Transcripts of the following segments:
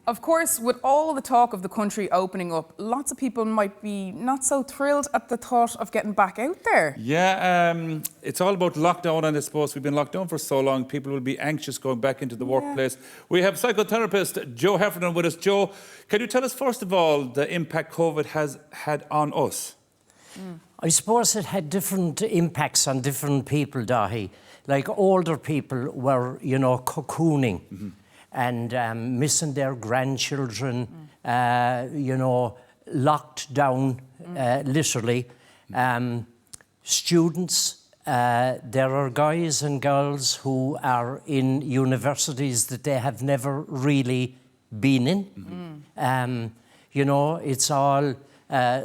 Of course, with all the talk of the country opening up, lots of people might be not so thrilled at the thought of getting back out there. Yeah, it's all about lockdown, and I suppose we've been locked down for so long, people will be anxious going back into the workplace. We have psychotherapist Joe Heffernan with us. Joe, can you tell us first of all the impact COVID has had on us? I suppose it had different impacts on different people, Daithí. Like older people were, cocooning. And missing their grandchildren, locked down, literally. Students, there are guys and girls who are in universities that they have never really been in. It's all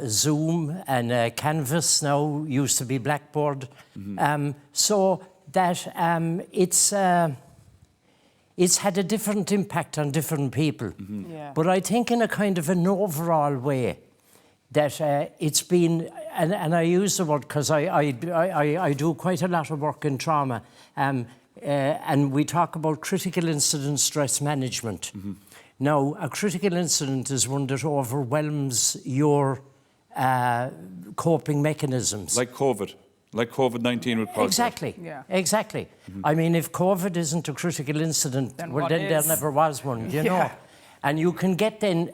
Zoom and Canvas now, used to be Blackboard. So that it's had a different impact on different people. But I think in a kind of an overall way that it's been, and I use the word because I do quite a lot of work in trauma, and we talk about critical incident stress management. Now, a critical incident is one that overwhelms your coping mechanisms. Like COVID-19 would cause Exactly, Yeah. exactly. I mean, if COVID isn't a critical incident, Then well, what then there is? never was one, you know. And you can get then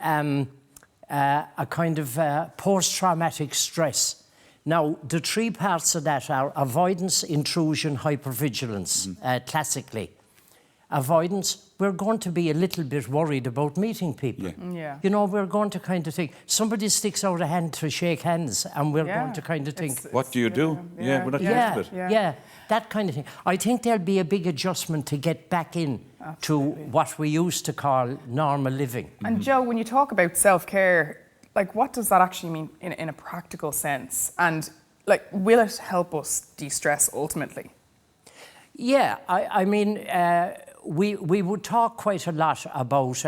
a kind of post-traumatic stress. Now, the three parts of that are avoidance, intrusion, hypervigilance, classically. Avoidance, we're going to be a little bit worried about meeting people. We're going to kind of think, somebody sticks out a hand to shake hands, and we're going to kind of think, what do you do? We're not used to it. Yeah, that kind of thing. I think there'll be a big adjustment to get back in to what we used to call normal living. And Joe, when you talk about self-care, like what does that actually mean in a practical sense? And like, will it help us de-stress ultimately? Yeah, I mean, we would talk quite a lot about,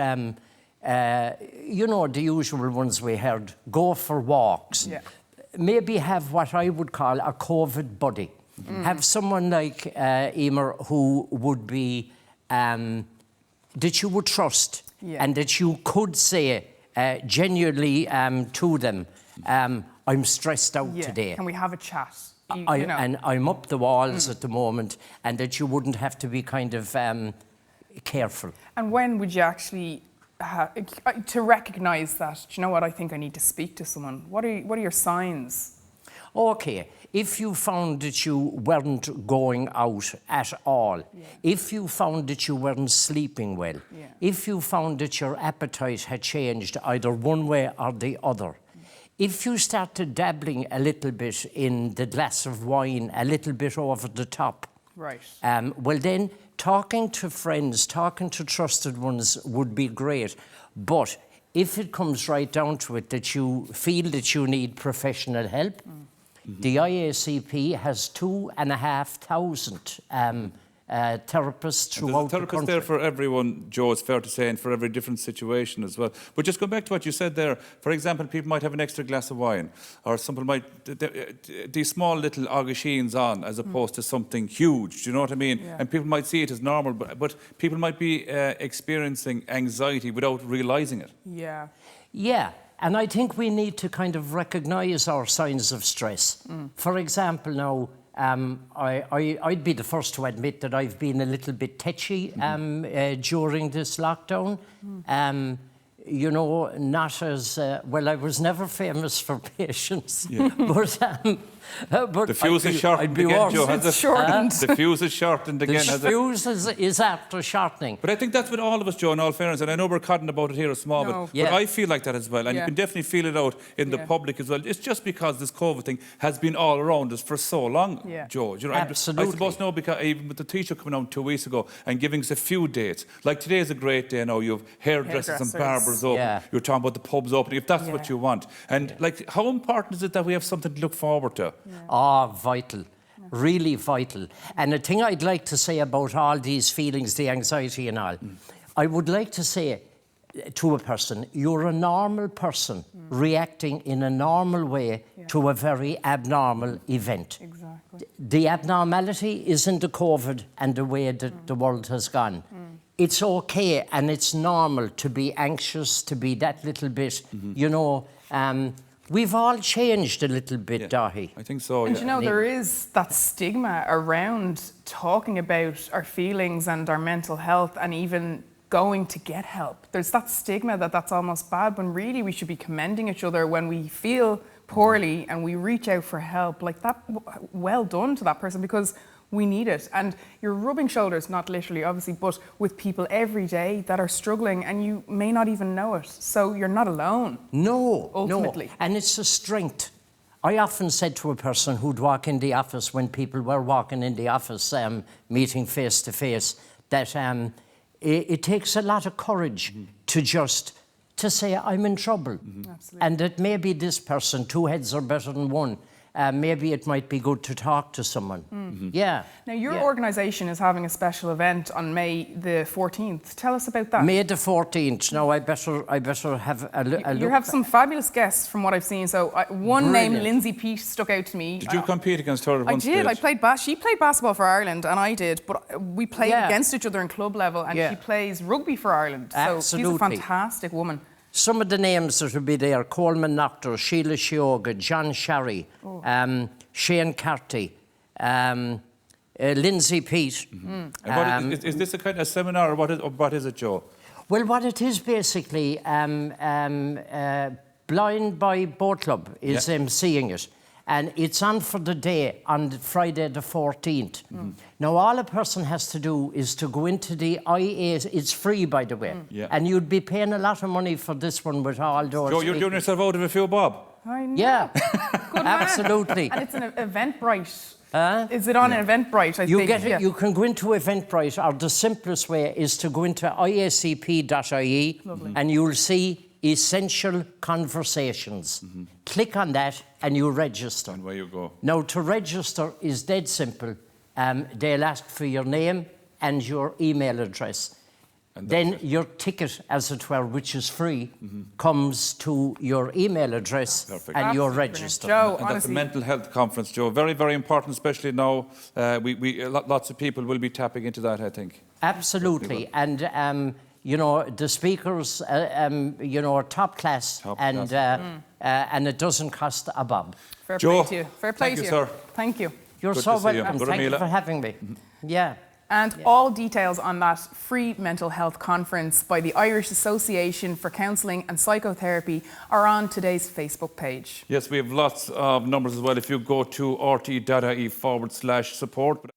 the usual ones we heard, go for walks. Maybe have what I would call a COVID buddy. Have someone like Emer who would be, that you would trust and that you could say genuinely to them, I'm stressed out today. Can we have a chat? And I'm up the walls at the moment, and that you wouldn't have to be kind of careful. And when would you actually to recognise that, do you know what, I think I need to speak to someone? What are your signs? Okay, if you found that you weren't going out at all, if you found that you weren't sleeping well, if you found that your appetite had changed either one way or the other, if you started dabbling a little bit in the glass of wine, a little bit over the top, well then, talking to friends, talking to trusted ones would be great. But if it comes right down to it, that you feel that you need professional help, the IACP has 2,500 therapists throughout the country. There's a therapist there for everyone, Joe, it's fair to say, and for every different situation as well. But just go back to what you said there. For example, people might have an extra glass of wine, or someone might, these small little aubergines on, as opposed to something huge, do you know what I mean? And people might see it as normal, but people might be experiencing anxiety without realising it. Yeah, and I think we need to kind of recognise our signs of stress. For example, now, I'd be the first to admit that I've been a little bit tetchy during this lockdown. Not as well. I was never famous for patience, but the fuse is shortened again, Joe. The fuse is shortened again. The fuse is after shortening. But I think that's with all of us, Joe, in all fairness, and I know we're cutting about it here a small bit, but I feel like that as well, and you can definitely feel it out in the public as well. It's just because this COVID thing has been all around us for so long, Joe. Absolutely. I suppose now, because even with the teacher coming on 2 weeks ago and giving us a few dates, like today is a great day now, you have hairdressers and barbers open, you're talking about the pubs opening, if that's what you want. And like, how important is it that we have something to look forward to? Vital. Really vital. And the thing I'd like to say about all these feelings, the anxiety and all, I would like to say to a person, you're a normal person reacting in a normal way to a very abnormal event. The abnormality is in the COVID and the way that the world has gone. it's okay and it's normal to be anxious, to be that little bit, you know. We've all changed a little bit, Daithí. I think so, And yeah. you know, there is that stigma around talking about our feelings and our mental health and even going to get help. There's that stigma that that's almost bad, when really we should be commending each other when we feel poorly and we reach out for help. Like that, well done to that person, because we need it. And you're rubbing shoulders, not literally obviously, but with people every day that are struggling and you may not even know it. So you're not alone. No, ultimately. No. And it's a strength. I often said to a person who'd walk in the office when people were walking in the office, meeting face to face, that it takes a lot of courage to say, I'm in trouble. And that maybe this person, two heads are better than one. Maybe it might be good to talk to someone. Yeah. Now, your organisation is having a special event on May the 14th. Tell us about that. May the 14th. Now, I better have a look. You have some fabulous guests from what I've seen. So one name, Lindsay Peat, stuck out to me. Did you compete against her at one stage? I did. She played basketball for Ireland and I did, but we played against each other in club level, and she plays rugby for Ireland. So she's a fantastic woman. Some of the names that will be there: Coleman Noctor, Sheila Shioga, John Sherry, Shane Carty, Lindsay Peat. Is this a kind of seminar, or what is it, Joe? Well, what it is basically, Blind by Boat Club is seeing it. And it's on for the day on Friday the 14th. Now, all a person has to do is to go into the IACP. It's free, by the way. And you'd be paying a lot of money for this one with all those. Joe, you're doing yourself out of a few bob. I know. Yeah, Good absolutely. And it's an Eventbrite. Is it on Eventbrite? I think. You can go into Eventbrite, or the simplest way is to go into iacp.ie and you'll see Essential Conversations. Click on that and you register. And where you go. Now, to register is dead simple. They'll ask for your name and your email address. And then your ticket, as it were, which is free, comes to your email address. Perfect. And you're registered. Joe, and that's a mental health conference, Joe. Very, very important, especially now. Lots of people will be tapping into that, I think. Absolutely. And you know, the speakers, you know, are top class. And it doesn't cost a bob. Fair play to you. Fair play to you. Sir. Thank you. You're so welcome. Thank you for having me. Yeah. And all details on that free mental health conference by the Irish Association for Counselling and Psychotherapy are on today's Facebook page. Yes, we have lots of numbers as well. If you go to rte.ie/support.